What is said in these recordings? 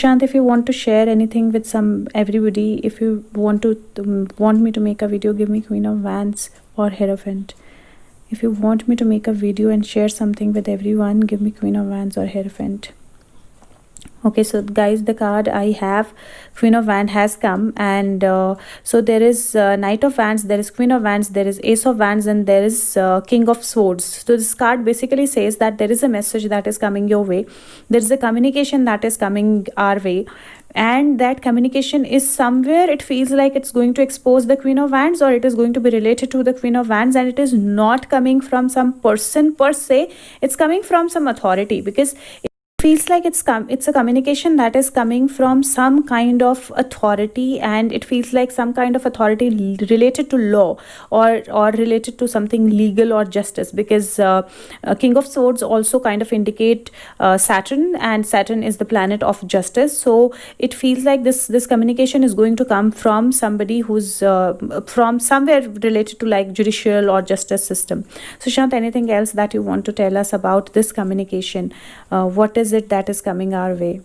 Sushant, if you want to share anything with everybody, if you want me to make a video, give me Queen of Wands or Hierophant. If you want me to make a video and share something with everyone, give me Queen of Wands or Hierophant. Okay, so guys, the card I have, Queen of Wands, has come, and so there is Knight of Wands, there is Queen of Wands, there is Ace of Wands, and there is King of Swords. So this card basically says that there is a message that is coming your way, there is a communication that is coming our way, and that communication is somewhere, it feels like it's going to expose the Queen of Wands, or it is going to be related to the Queen of Wands, and it is not coming from some person per se, it's coming from some authority, because feels like it's a communication that is coming from some kind of authority, and it feels like some kind of authority related to law, or related to something legal or justice, because King of Swords also kind of indicate Saturn, and Saturn is the planet of justice. So it feels like this communication is going to come from somebody who's from somewhere related to like judicial or justice system. So Shant, anything else that you want to tell us about this communication? What is it that is coming our way?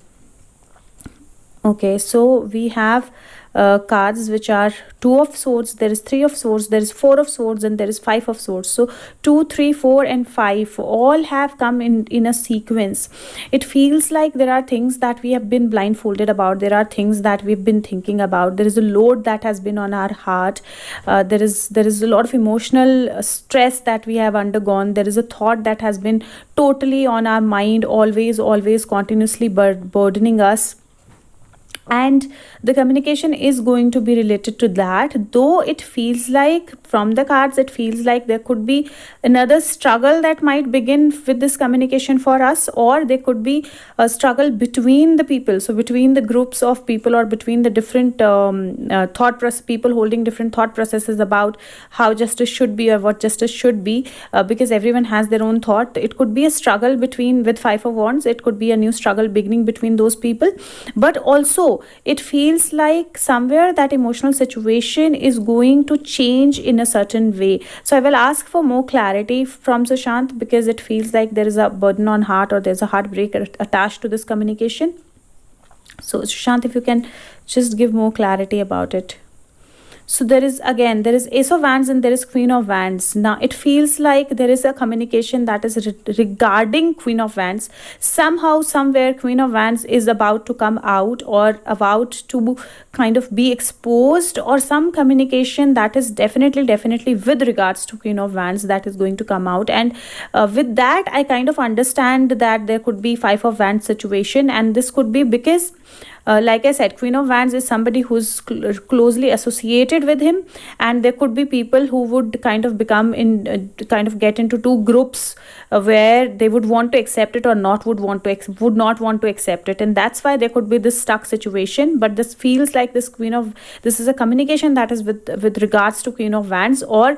Okay, so we have cards which are Two of Swords, there is Three of Swords, there is Four of Swords, and there is Five of Swords. So 2, 3, 4 and 5 all have come in a sequence. It feels like there are things that we have been blindfolded about, there are things that we've been thinking about, there is a load that has been on our heart, there is a lot of emotional stress that we have undergone, there is a thought that has been totally on our mind, always continuously burdening us, and the communication is going to be related to that. Though it feels like from the cards, it feels like there could be another struggle that might begin with this communication for us, or there could be a struggle between the people, so between the groups of people, or between the different people holding different thought processes about how justice should be or what justice should be, because everyone has their own thought. It could be a struggle with Five of Wands, it could be a new struggle beginning between those people, but also it feels like somewhere that emotional situation is going to change in a certain way. So I will ask for more clarity from Sushant, because it feels like there is a burden on heart, or there's a heartbreak attached to this communication. So Sushant, if you can just give more clarity about it. So there is Ace of Wands and there is Queen of Wands. Now it feels like there is a communication that is regarding Queen of Wands. Somehow, somewhere, Queen of Wands is about to come out, or about to kind of be exposed, or some communication that is definitely with regards to Queen of Wands that is going to come out. And with that, I kind of understand that there could be Five of Wands situation, and this could be because like I said, Queen of Wands is somebody who's closely associated with him, and there could be people who would kind of get into two groups where they would want to accept it or would not want to accept it, and that's why there could be this stuck situation. But this feels like this is a communication that is with regards to Queen of Wands, or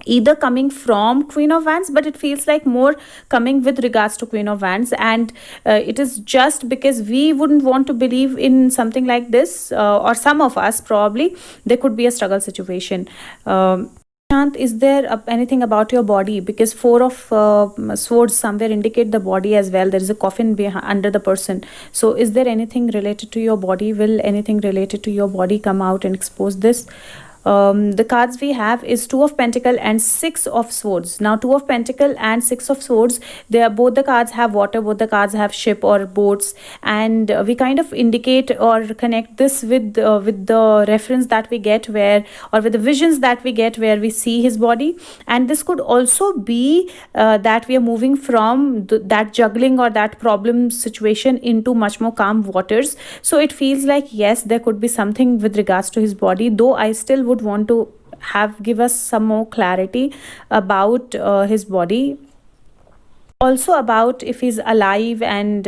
either coming from Queen of Wands, but it feels like more coming with regards to Queen of Wands. And it is just because we wouldn't want to believe in something like this, or some of us probably, there could be a struggle situation. Shant, is there anything about your body? Because Four of Swords somewhere indicate the body as well. There is a coffin under the person. So is there anything related to your body? Will anything related to your body come out and expose this? The cards we have is Two of Pentacle and Six of Swords. Now Two of Pentacle and Six of Swords, both the cards have water, both the cards have ship or boats, and we kind of indicate or connect this with the reference that we get or with the visions that we get where we see his body. And this could also be that we are moving from that juggling or that problem situation into much more calm waters. So it feels like, yes, there could be something with regards to his body, though I still would want to give us some more clarity about his body, also about if he's alive. And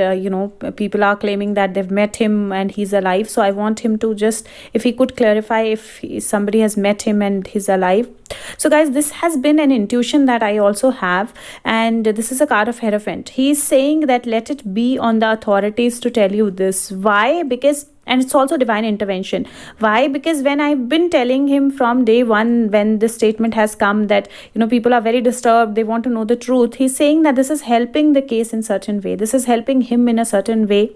people are claiming that they've met him and he's alive, so I want him to just, if he could clarify if somebody has met him and he's alive. So guys, this has been an intuition that I also have, and this is a card of Hierophant. He's saying that let it be on the authorities to tell you this. Why? Because, and it's also divine intervention. Why? Because when I've been telling him from day one, when this statement has come that people are very disturbed, they want to know the truth, he's saying that this is helping the case in certain way, this is helping him in a certain way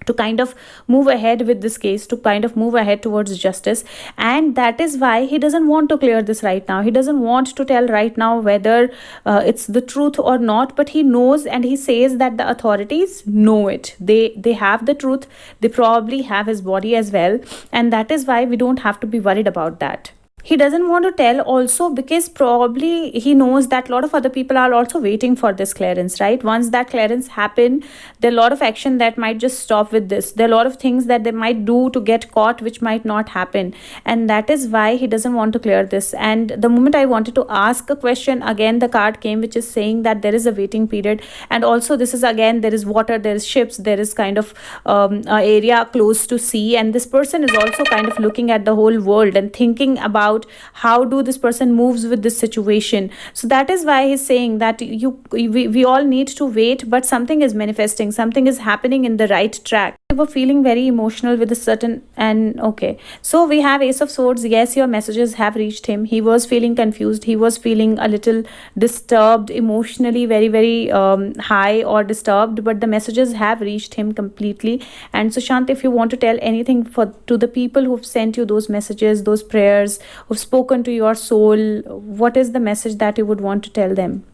to kind of move ahead with this case, to kind of move ahead towards justice. And that is why he doesn't want to clear this right now. He doesn't want to tell right now whether it's the truth or not, but he knows, and he says that the authorities know it. They have the truth. They probably have his body as well, and that is why we don't have to be worried about that. He doesn't want to tell also because probably he knows that a lot of other people are also waiting for this clearance, right? Once that clearance happen, there are a lot of action that might just stop with this. There are a lot of things that they might do to get caught which might not happen, and that is why he doesn't want to clear this. And the moment I wanted to ask a question, again the card came which is saying that there is a waiting period, and also this is again, there is water, there is ships, there is kind of a area close to sea, and this person is also kind of looking at the whole world and thinking about how do this person moves with this situation. So that is why he's saying that we all need to wait, but something is manifesting, something is happening in the right track. We were feeling very emotional with a certain, and okay, so we have Ace of Swords. Yes, your messages have reached him. He was feeling confused, he was feeling a little disturbed emotionally, very high or disturbed, but the messages have reached him completely. And Sushant, if you want to tell anything to the people who've sent you those messages, those prayers, who've spoken to your soul, what is the message that you would want to tell them?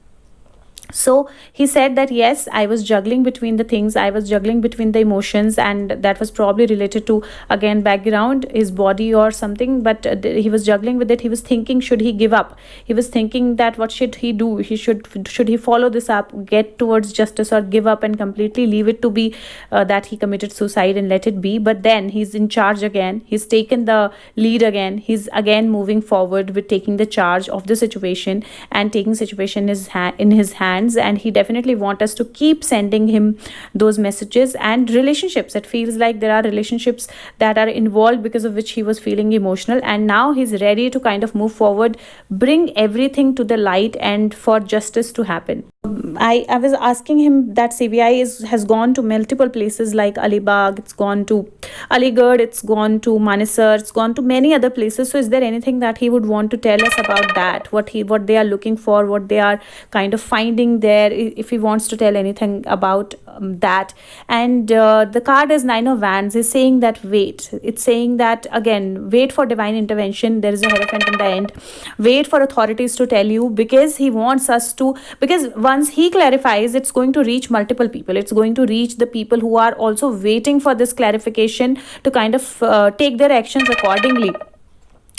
So he said that yes, I was juggling between the things, I was juggling between the emotions, and that was probably related to, again, background, his body or something, but he was juggling with it. He was thinking, should he give up? He was thinking that what should he do? Should he follow this up, get towards justice, or give up and completely leave it to be that he committed suicide and let it be? But then he's in charge again, he's taken the lead again, he's again moving forward with taking the charge of the situation and taking situation in his hands. And he definitely wants us to keep sending him those messages. And relationships, it feels like there are relationships that are involved because of which he was feeling emotional, and now he's ready to kind of move forward, bring everything to the light, and for justice to happen. I was asking him that CBI has gone to multiple places like Alibag, it's gone to Aligarh, it's gone to Manesar, it's gone to many other places. So is there anything that he would want to tell us about that? What they are looking for, what they are kind of finding there, if he wants to tell anything about that. And the card is Nine of Wands, is saying that wait. It's saying that again, wait for divine intervention. There is a Hierophant in the end. Wait for authorities to tell you, because he wants us to, because once he clarifies, it's going to reach multiple people. It's going to reach the people who are also waiting for this clarification to kind of take their actions accordingly.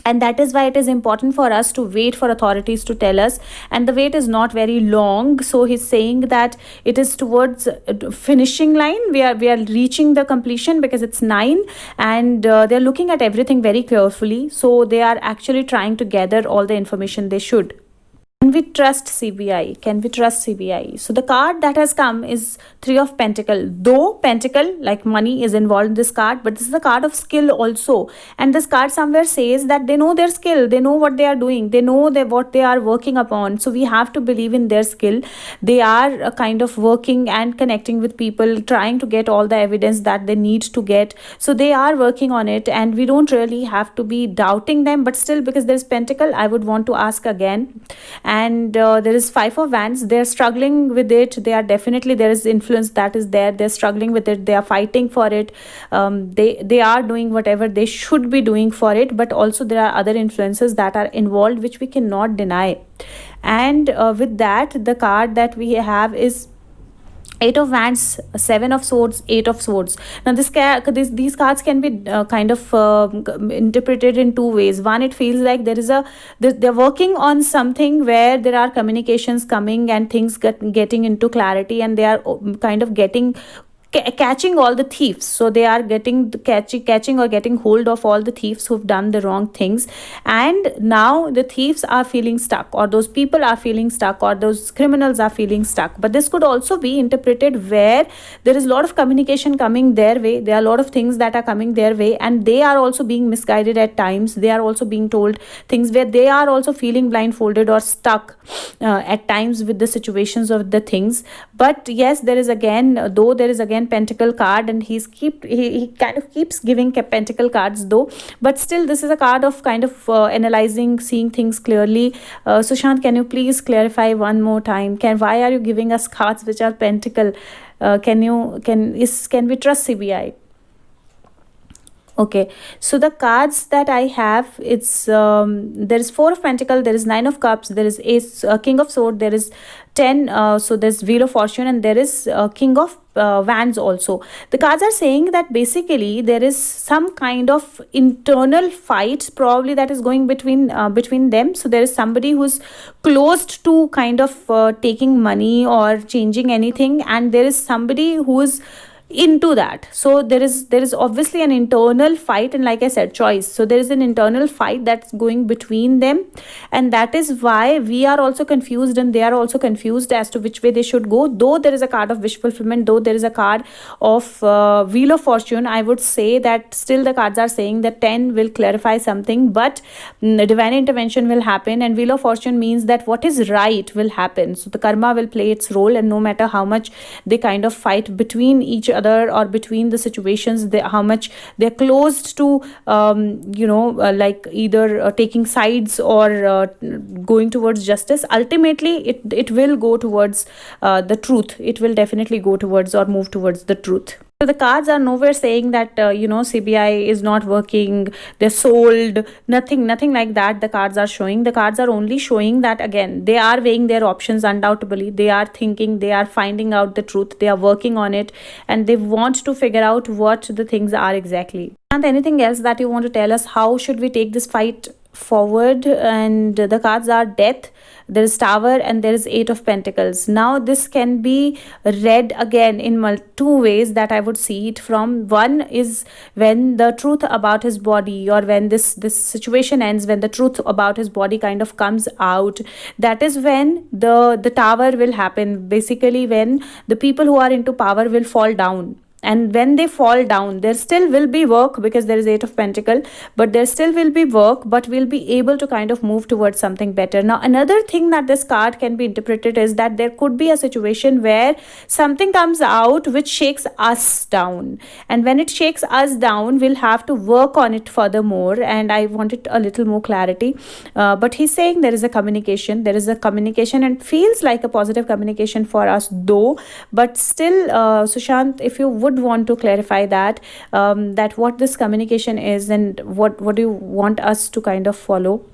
And that is why it is important for us to wait for authorities to tell us, and the wait is not very long. So he's saying that it is towards finishing line, we are reaching the completion, because it's 9, and they're looking at everything very carefully. So they are actually trying to gather all the information they should. Can we trust CBI? Can we trust CBI? So the card that has come is Three of Pentacle. Though Pentacle, like money, is involved in this card, but this is the card of skill also. And this card somewhere says that they know their skill, they know what they are doing, they know what they are working upon. So we have to believe in their skill. They are kind of working and connecting with people, trying to get all the evidence that they need to get. So they are working on it, and we don't really have to be doubting them. But still, because there's Pentacle, I would want to ask again. And there is Five of Wands. They're struggling with it. They are definitely, there is influence that is there. They're struggling with it. They are fighting for it. They are doing whatever they should be doing for it, but also there are other influences that are involved which we cannot deny. And with that, the card that we have is Eight of Wands, Seven of Swords, Eight of Swords. Now these cards can be kind of interpreted in two ways. One, it feels like they're working on something where there are communications coming and things getting into clarity, and they are kind of catching all the thieves. So they are catching or getting hold of all the thieves who've done the wrong things, and now the thieves are feeling stuck, or those people are feeling stuck, or those criminals are feeling stuck. But this could also be interpreted where there is a lot of communication coming their way, there are a lot of things that are coming their way, and they are also being misguided at times. They are also being told things where they are also feeling blindfolded or stuck at times with the situations of the things. But yes, there is again Pentacle card, and he kind of keeps giving Pentacle cards though, but still this is a card of kind of analyzing, seeing things clearly. Sushant, can you please clarify one more time? Why are you giving us cards which are Pentacle? Can we trust CBI? Okay, so the cards that I have, it's there is Four of Pentacle, there is Nine of Cups, there is Ace, King of Sword, there is 10. So there's Wheel of Fortune, and there is King of Wands also. The cards are saying that basically there is some kind of internal fight probably that is going between them. So there is somebody who's closed to kind of taking money or changing anything, and there is somebody who is into that. So there is obviously an internal fight, and like I said, choice. So there is an internal fight that's going between them, and that is why we are also confused and they are also confused as to which way they should go. Though there is a card of wish fulfillment, though there is a card of Wheel of Fortune, I would say that still the cards are saying that 10 will clarify something, but divine intervention will happen, and Wheel of Fortune means that what is right will happen. So the karma will play its role, and no matter how much they kind of fight between each other or between the situations, how much they're closed to like either taking sides or going towards justice, ultimately it will go towards the truth. It will definitely go towards or move towards the truth. So the cards are nowhere saying that CBI is not working, they're sold, nothing like that. The cards are showing. The cards are only showing that again they are weighing their options. Undoubtedly they are thinking, they are finding out the truth, they are working on it, and they want to figure out what the things are exactly. And anything else that you want to tell us, how should we take this fight forward? And the cards are Death, there is Tower, and there is Eight of Pentacles. Now this can be read again in two ways that I would see it from. One is when the truth about his body, or when this situation ends, when the truth about his body kind of comes out, that is when the tower will happen. Basically when the people who are into power will fall down, and when they fall down there still will be work, because there is Eight of Pentacle, but there still will be work, but we'll be able to kind of move towards something better. Now another thing that this card can be interpreted is that there could be a situation where something comes out which shakes us down, and when it shakes us down we'll have to work on it furthermore, and I wanted a little more clarity. But he's saying there is a communication, and feels like a positive communication for us though, but still Sushant, if you would want to clarify that that what this communication is, and what do you want us to kind of follow.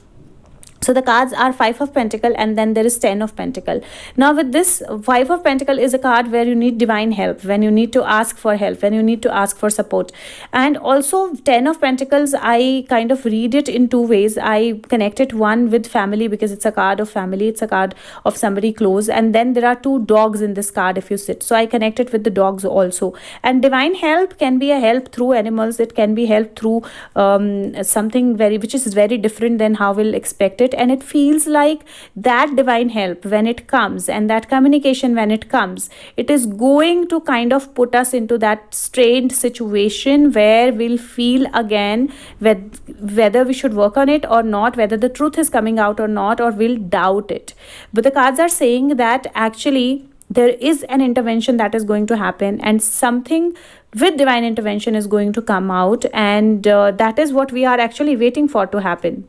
So the cards are Five of Pentacle, and then there is 10 of Pentacle. Now with this, Five of Pentacle is a card where you need divine help, when you need to ask for help, when you need to ask for support. And also 10 of Pentacles, I kind of read it in two ways. I connect it one with family, because it's a card of family, it's a card of somebody close, and then there are two dogs in this card if you sit. So I connect it with the dogs also. And divine help can be a help through animals, it can be help through something which is very different than how we'll expect it. And it feels like that divine help, when it comes, and that communication when it comes, it is going to kind of put us into that strained situation where we'll feel again whether we should work on it or not, whether the truth is coming out or not, or we'll doubt it. But the cards are saying that actually there is an intervention that is going to happen, and something with divine intervention is going to come out, and that is what we are actually waiting for to happen.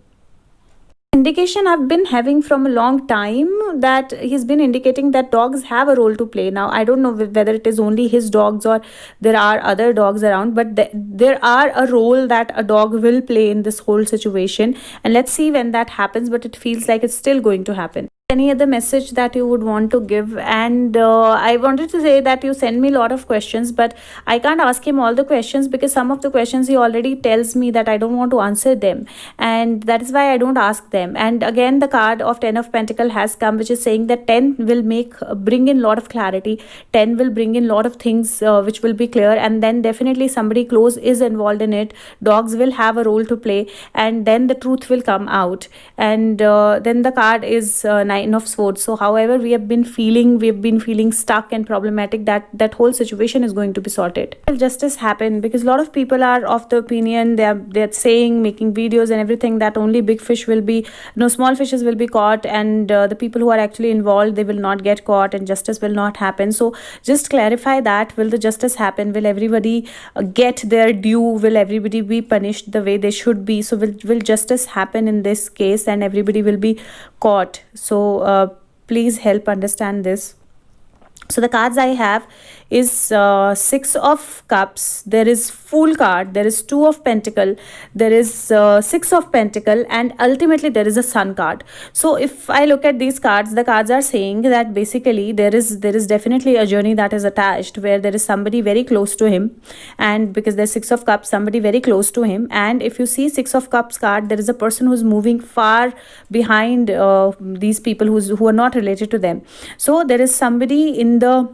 Indication I've been having from a long time, that he's been indicating that dogs have a role to play. Now I don't know whether it is only his dogs or there are other dogs around, but there are a role that a dog will play in this whole situation, and let's see when that happens. But it feels like it's still going to happen. Any other message that you would want to give? And I wanted to say that you send me a lot of questions, but I can't ask him all the questions, because some of the questions he already tells me that I don't want to answer them, and that is why I don't ask them. And again the card of 10 of Pentacle has come, which is saying that 10 will bring in a lot of clarity, 10 will bring in a lot of things which will be clear, and then definitely somebody close is involved in it, dogs will have a role to play, and then the truth will come out. And then the card is Nine of Swords. So however we've been feeling stuck and problematic, that whole situation is going to be sorted. Will justice happen? Because a lot of people are of the opinion, they're saying, making videos and everything, that only big fish will be, no small fishes will be caught, and the people who are actually involved, they will not get caught, and justice will not happen. So just clarify that. Will the justice happen? Will everybody get their due? Will everybody be punished the way they should be? So will justice happen in this case, and everybody will be caught? So please help understand this. So the cards I have is 6 of cups, there is Fool card, there is 2 of pentacle, there is 6 of pentacle, and ultimately there is a Sun card. So if I look at these cards, the cards are saying that basically there is definitely a journey that is attached, where there is somebody very close to him, and because there's 6 of cups, somebody very close to him. And if you see 6 of cups card, there is a person who's moving far behind these people who are not related to them. So there is somebody in the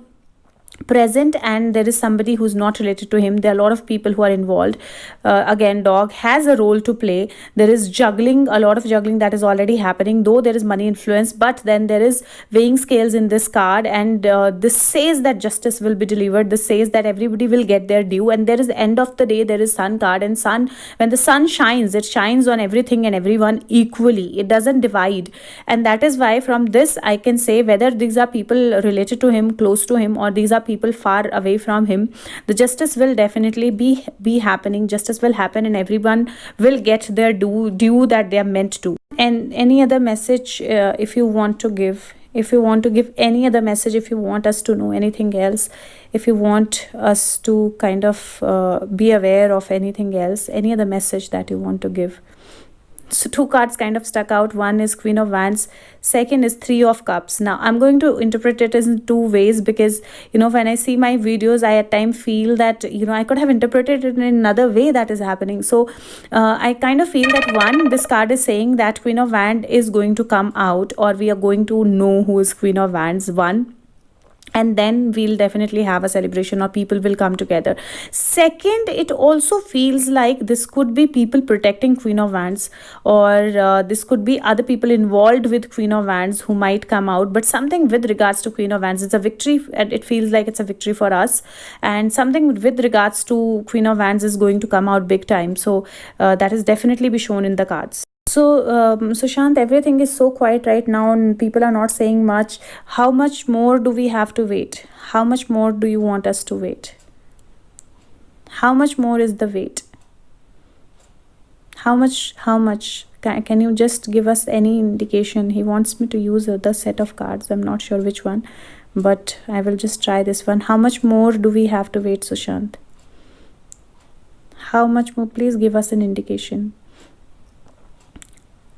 present, and there is somebody who's not related to him. There are a lot of people who are involved. Again, dog has a role to play. There is juggling, a lot of juggling that is already happening, though there is money influence, but then there is weighing scales in this card. And this says that justice will be delivered. This says that everybody will get their due. And there is the end of the day, there is Sun card, and sun, when the sun shines, it shines on everything and everyone equally. It doesn't divide. And that is why from this I can say, whether these are people related to him, close to him, or these are people far away from him, the justice will definitely be happening. Justice will happen, and everyone will get their due that they are meant to. And any other message, if you want to give, if you want to give any other message, if you want us to know anything else, if you want us to kind of be aware of anything else, any other message that you want to give. So 2 cards kind of stuck out. One is Queen of Wands, second is 3 of Cups. Now I'm going to interpret it in 2 ways, because when I see my videos, I at times feel that I could have interpreted it in another way that is happening. So I kind of feel that, one, this card is saying that Queen of Wands is going to come out, or we are going to know who is Queen of Wands, one, and then we'll definitely have a celebration, or people will come together. Second, it also feels like this could be people protecting Queen of Wands, or this could be other people involved with Queen of Wands who might come out, but something with regards to Queen of Wands. It's a victory, and it feels like it's a victory for us, and something with regards to Queen of Wands is going to come out big time. So that is definitely be shown in the cards. So, Sushant, everything is so quiet right now, and people are not saying much. How much more do we have to wait? How much more do you want us to wait? How much more is the wait? How much? Can you just give us any indication? He wants me to use the set of cards. I'm not sure which one, but I will just try this one. How much more do we have to wait, Sushant? How much more? Please give us an indication.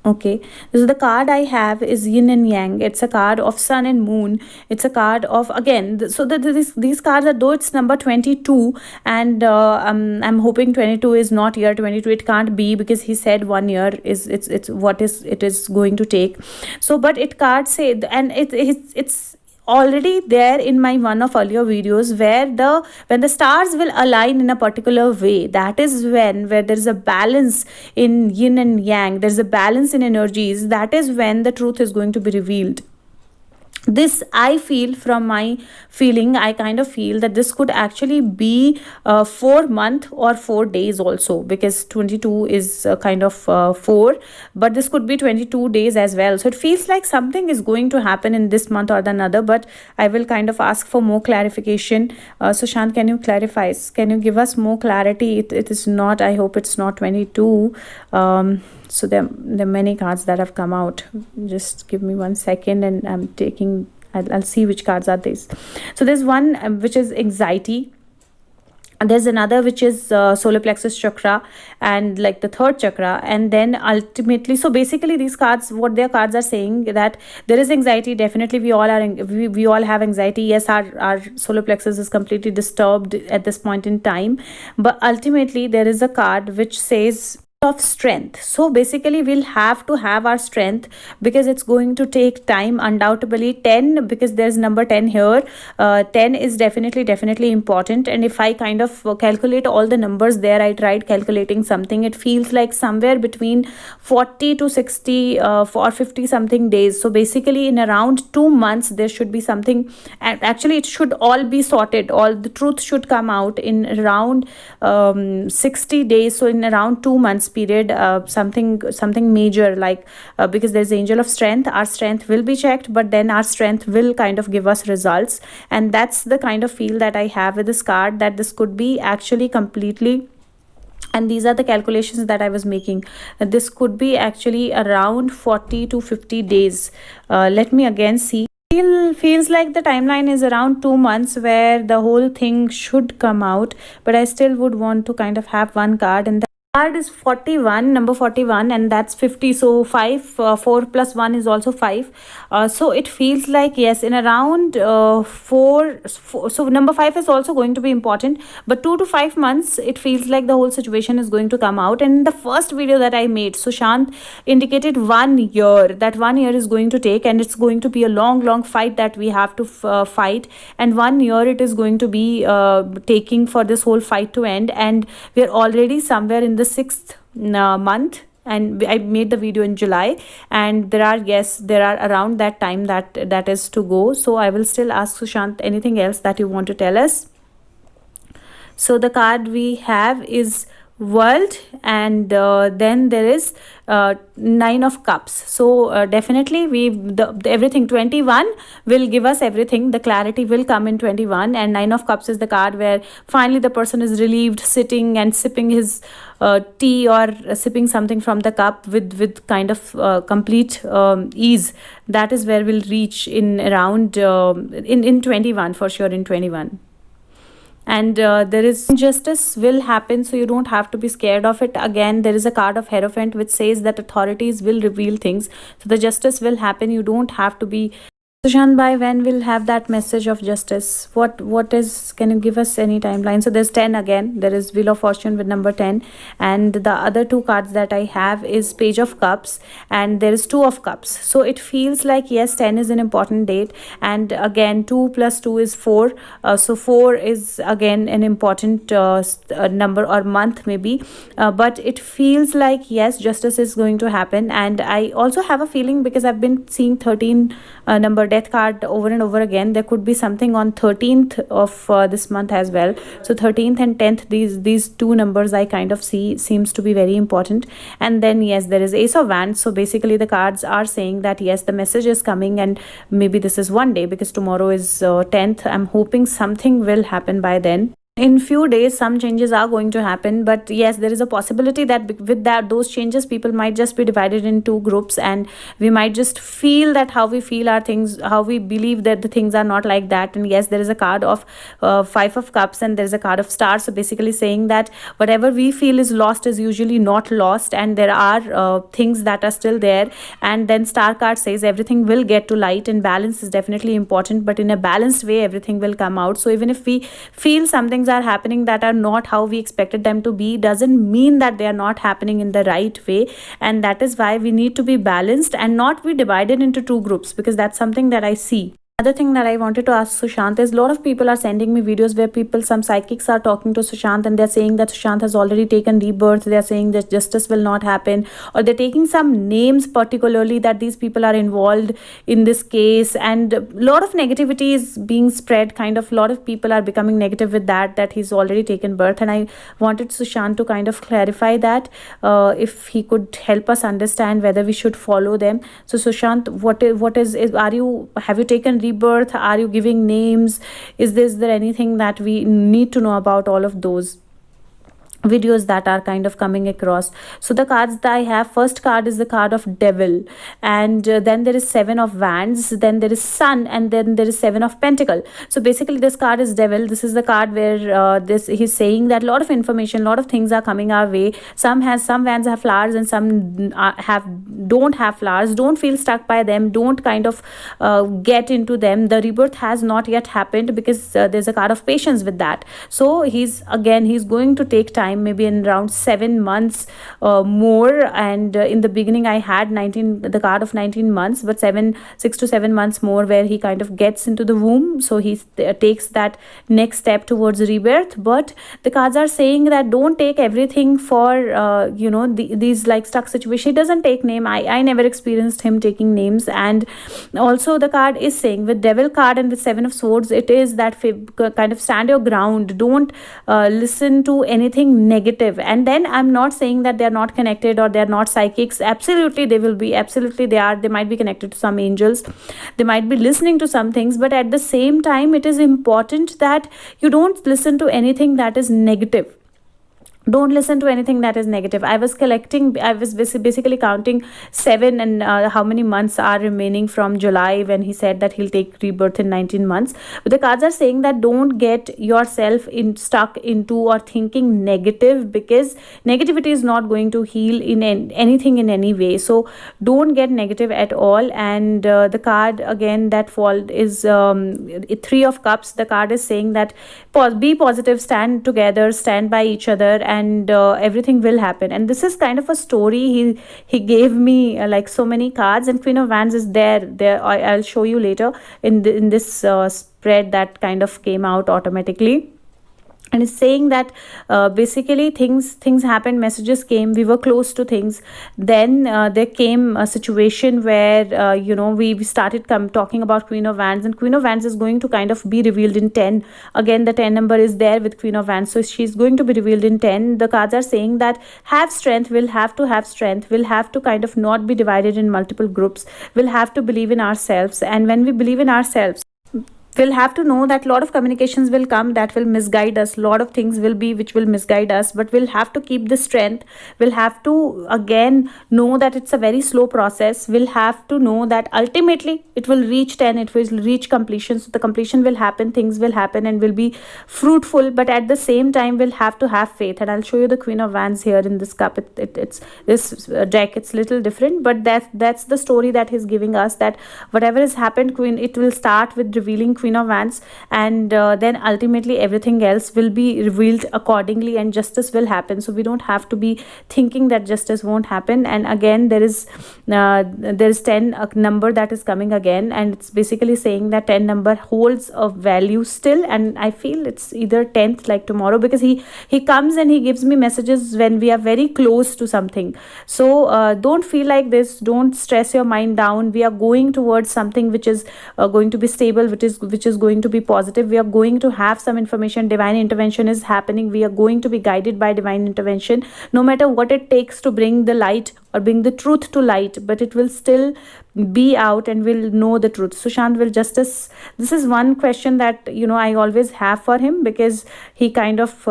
Okay, this is the card I have is Yin and Yang. It's a card of Sun and Moon. It's a card of, again, so these cards are, though it's number 22, and I'm hoping 22 is not year 22. It can't be, because he said 1 year is it's what is it is going to take. So but it cards say, and it's already there in my one of earlier videos, where when the stars will align in a particular way, that is where there is a balance in yin and yang, there's a balance in energies, that is when the truth is going to be revealed. This, I feel, from my feeling, I kind of feel that this could actually be 4 months or 4 days also, because 22 is kind of 4, but this could be 22 days as well. So it feels like something is going to happen in this month or the another, but I will kind of ask for more clarification. Sushant, can you clarify? Can you give us more clarity? It is not, I hope it's not 22. So there are many cards that have come out. Just give me 1 second, and I'm taking, I'll see which cards are these. So there's one which is anxiety, and there's another which is solar plexus chakra, and like the 3rd chakra, and then ultimately, so basically these cards, what their cards are saying, that there is anxiety. Definitely we all are, we all have anxiety. Yes, our solar plexus is completely disturbed at this point in time, but ultimately there is a card which says of strength. So basically we'll have to have our strength, because it's going to take time, undoubtedly. 10, because there's number 10 here. 10 is definitely important, and if I kind of calculate all the numbers there, I tried calculating something, it feels like somewhere between 40 to 60 or 50 something days. So basically in around 2 months there should be something, and actually it should all be sorted, all the truth should come out in around 60 days. So in around 2 months period, something major, like because there's angel of strength, our strength will be checked, but then our strength will kind of give us results. And that's the kind of feel that I have with this card, that this could be actually completely, and these are the calculations that I was making, this could be actually around 40 to 50 days. Let me again see. Feels like the timeline is around 2 months where the whole thing should come out, but I still would want to kind of have one card, and the card is 41, number 41, and that's 50. So 5, 4 plus 1 is also 5. So it feels like, yes, in around 4, so number 5 is also going to be important, but 2 to 5 months it feels like the whole situation is going to come out. And in the first video that I made, Sushant indicated 1 year, that 1 year is going to take, and it's going to be a long fight that we have to fight, and 1 year it is going to be taking for this whole fight to end. And we're already somewhere in the 6th month, and I made the video in July, and there are around that time that is to go. So I will still ask Sushant anything else that you want to tell us. So the card we have is world, and then there is 9 of cups. So definitely everything 21 will give us everything. The clarity will come in 21, and 9 of cups is the card where finally the person is relieved, sitting and sipping his tea or sipping something from the cup with kind of complete ease. That is where we'll reach in around in 21, for sure, in 21. And there is injustice will happen, so you don't have to be scared of it. Again, there is a card of Hierophant which says that authorities will reveal things, so the justice will happen. You don't have to be. Sushant, by when we'll have that message of justice? What is, can you give us any timeline? So there's 10 again. There is Wheel of Fortune with number 10, and the other two cards that I have is Page of Cups, and there is 2 of Cups. So it feels like, yes, 10 is an important date, and again 2 plus 2 is 4. So 4 is again an important number or month maybe, but it feels like, yes, justice is going to happen. And I also have a feeling, because I've been seeing 13 number death card over and over again, there could be something on 13th of this month as well. So 13th and 10th, these two numbers I kind of see seems to be very important. And then, yes, there is Ace of Wands. So basically the cards are saying that, yes, the message is coming, and maybe this is one day, because tomorrow is 10th. I'm hoping something will happen by then. In few days some changes are going to happen, but yes, there is a possibility that with those changes, people might just be divided in 2 groups, and we might just feel that how we feel our things, how we believe that the things are not like that. And yes, there is a card of 5 of Cups, and there is a card of Stars. So basically saying that whatever we feel is lost is usually not lost, and there are things that are still there. And then Star card says everything will get to light, and balance is definitely important, but in a balanced way everything will come out. So even if we feel some things are happening that are not how we expected them to be, doesn't mean that they are not happening in the right way. And that is why we need to be balanced and not be divided into 2 groups, because that's something that I see. Another thing that I wanted to ask Sushant is, a lot of people are sending me videos where some psychics are talking to Sushant, and they're saying that Sushant has already taken rebirth. They're saying that justice will not happen, or they're taking some names particularly that these people are involved in this case, and a lot of negativity is being spread. Kind of, a lot of people are becoming negative with that he's already taken birth. And I wanted Sushant to kind of clarify that, if he could help us understand whether we should follow them. So Sushant, have you taken rebirth? Are you giving names? Is there anything that we need to know about all of those videos that are kind of coming across? So the cards that I have, first card is the card of Devil, and then there is 7 of Wands, then there is Sun, and then there is 7 of Pentacle. So basically this card is Devil. This is the card where he's saying that a lot of information, a lot of things are coming our way. Some Wands have flowers, and some don't have flowers. Don't feel stuck by them. Don't kind of get into them. The rebirth has not yet happened, because there's a card of Patience with that. So he's going to take time, maybe in around 7 months more. And in the beginning I had the card of 19 months, but 6 to 7 months more, where he kind of gets into the womb. So he takes that next step towards rebirth. But the cards are saying that don't take everything for these like stuck situation. He doesn't take name. I never experienced him taking names. And also the card is saying, with Devil card and with 7 of Swords, it is that kind of stand your ground. Don't listen to anything negative. And then I'm not saying that they're not connected or they're not psychics. Absolutely they will be. Absolutely they might be connected to some angels. They might be listening to some things, but at the same time it is important that you don't listen to anything that is negative, Don't listen to anything that is negative. I was basically counting seven, and how many months are remaining from July, when he said that he'll take rebirth in 19 months. But the cards are saying that don't get yourself stuck into or thinking negative, because negativity is not going to heal in anything in any way. So don't get negative at all. And the card again that fall is Three of Cups. The card is saying that be positive, stand together, stand by each other, and everything will happen. And this is kind of a story. He gave me like so many cards, and Queen of Wands is there. I'll show you later in this spread that kind of came out automatically. And it's saying that basically things happened, messages came, we were close to things. Then there came a situation where we started talking about Queen of Wands, and Queen of Wands is going to kind of be revealed in 10. Again, the 10 number is there with Queen of Wands, so she's going to be revealed in 10. The cards are saying that have strength, we'll have to have strength, we'll have to kind of not be divided in multiple groups, we'll have to believe in ourselves. And when we believe in ourselves, we'll have to know that a lot of communications will come that will misguide us, a lot of things will be which will misguide us, but we'll have to keep the strength. We'll have to again know that it's a very slow process. We'll have to know that ultimately it will reach 10, it will reach completion. So the completion will happen, things will happen and will be fruitful, but at the same time we'll have to have faith. And I'll show you the Queen of Wands here in this cup. It's this deck, it's little different, but that's the story that he's giving us, that whatever has happened, it will start with revealing Queen of Wands, and then ultimately everything else will be revealed accordingly, and justice will happen. So we don't have to be thinking that justice won't happen. And again there is 10, a number that is coming again, and it's basically saying that 10 number holds a value still, and I feel it's either 10th, like tomorrow, because he comes and he gives me messages when we are very close to something. So don't feel like this, don't stress your mind down. We are going towards something which is going to be stable, which is going to be positive. We are going to have some information, divine intervention is happening, we are going to be guided by divine intervention, no matter what it takes to bring the light or bring the truth to light, but it will still be out and we'll know the truth. Sushant, will justice, this is one question that I always have for him, because he kind of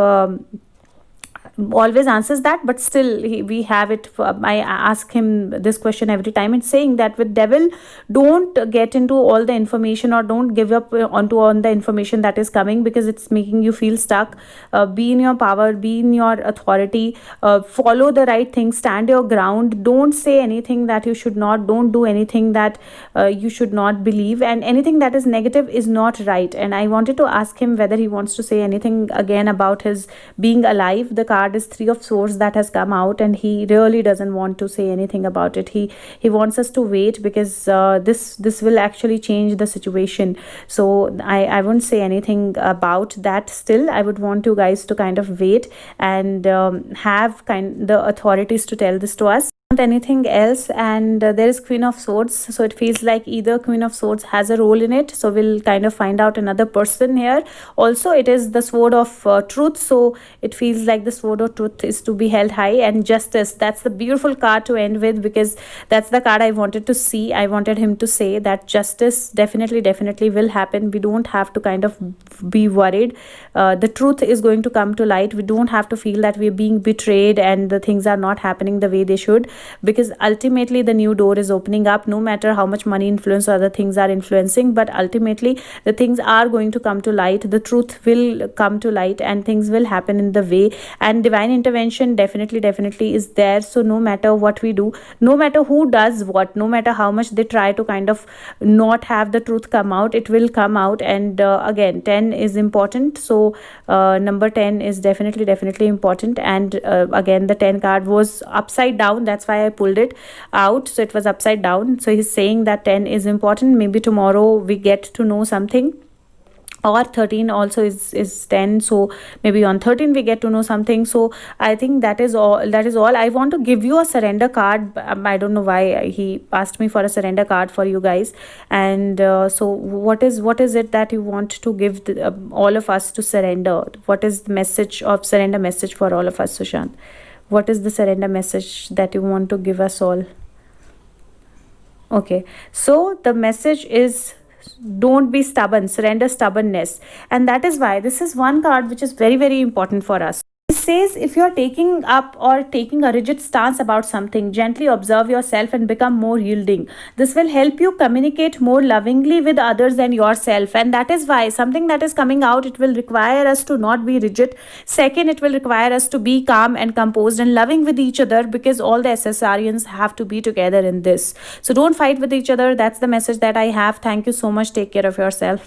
always answers that, but still we have it. I ask him this question every time. It's saying that with devil, don't get into all the information, or don't give up on the information that is coming, because it's making you feel stuck. Be in your power, be in your authority, follow the right thing, stand your ground, don't say anything that you should not, don't do anything that you should not believe, and anything that is negative is not right. And I wanted to ask him whether he wants to say anything again about his being alive. The card is Three of Swords that has come out, and he really doesn't want to say anything about it. He wants us to wait, because this will actually change the situation. So I won't say anything about that. Still, I would want you guys to kind of wait and have the authorities to tell this to us. Anything else. And there is Queen of Swords, so it feels like either Queen of Swords has a role in it, so we'll kind of find out another person here. Also, it is the Sword of Truth, so it feels like the Sword of Truth is to be held high. And Justice, that's the beautiful card to end with, because that's the card I wanted to see. I wanted him to say that justice definitely will happen. We don't have to kind of be worried. The truth is going to come to light. We don't have to feel that we're being betrayed and the things are not happening the way they should, because ultimately the new door is opening up, no matter how much money influence or other things are influencing, but ultimately the things are going to come to light. The truth will come to light and things will happen in the way, and divine intervention definitely is there. So no matter what we do, no matter who does what, no matter how much they try to kind of not have the truth come out, it will come out. And again, 10 is important, so number 10 is definitely important. And again, the 10 card was upside down, that's why I pulled it out, so it was upside down. So he's saying that 10 is important. Maybe tomorrow we get to know something, or 13 also is 10, so maybe on 13 we get to know something. So I think that is all. I want to give you a surrender card. I don't know why he asked me for a surrender card for you guys. And so what is it that you want to give all of us to surrender? What is the message of surrender message for all of us, Sushant? What is the surrender message that you want to give us all? Okay, so the message is don't be stubborn, surrender stubbornness. And that is why this is one card which is very important for us. It says if you're taking up or taking a rigid stance about something, gently observe yourself and become more yielding. This will help you communicate more lovingly with others and yourself. And that is why something that is coming out, it will require us to not be rigid. Second, it will require us to be calm and composed and loving with each other, because all the SSRians have to be together in this. So don't fight with each other. That's the message that I have. Thank you so much. Take care of yourself.